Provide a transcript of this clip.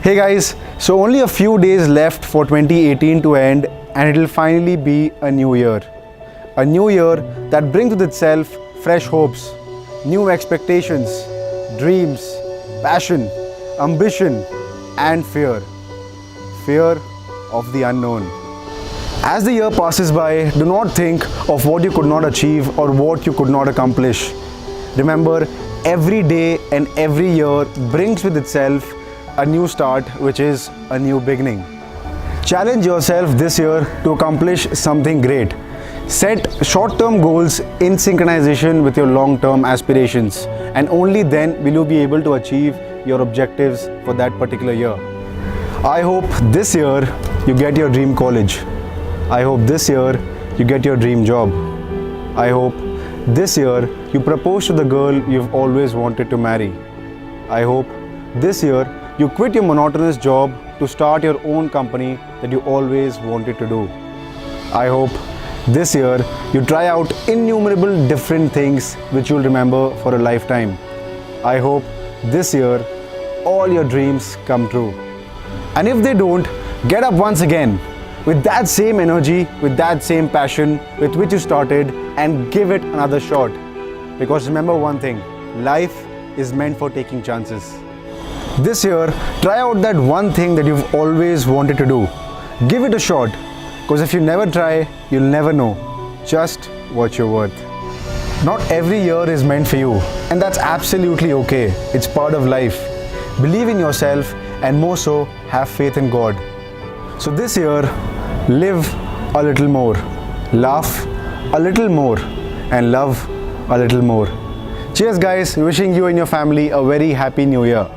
Hey guys, so only a few days left for 2018 to end and it will finally be a new year. A new year that brings with itself fresh hopes, new expectations, dreams, passion, ambition and fear. Fear of the unknown. As the year passes by, do not think of what you could not achieve or what you could not accomplish. Remember, every day and every year brings with itself a new start, which is a new beginning. Challenge yourself this year to accomplish something great. Set short-term goals in synchronization with your long-term aspirations, and only then will you be able to achieve your objectives for that particular year. I hope this year you get your dream college. I hope this year you get your dream job. I hope this year you propose to the girl you've always wanted to marry. I hope this year you quit your monotonous job to start your own company that you always wanted to do. I hope this year you try out innumerable different things which you'll remember for a lifetime. I hope this year all your dreams come true. And if they don't, get up once again with that same energy, with that same passion with which you started, and give it another shot. Because remember one thing, life is meant for taking chances. This year, try out that one thing that you've always wanted to do. Give it a shot, because if you never try, you'll never know just what you're worth. Not every year is meant for you, and that's absolutely okay. It's part of life. Believe in yourself, and more so, have faith in God. So this year, live a little more, laugh a little more, and love a little more. Cheers guys, wishing you and your family a very happy new year.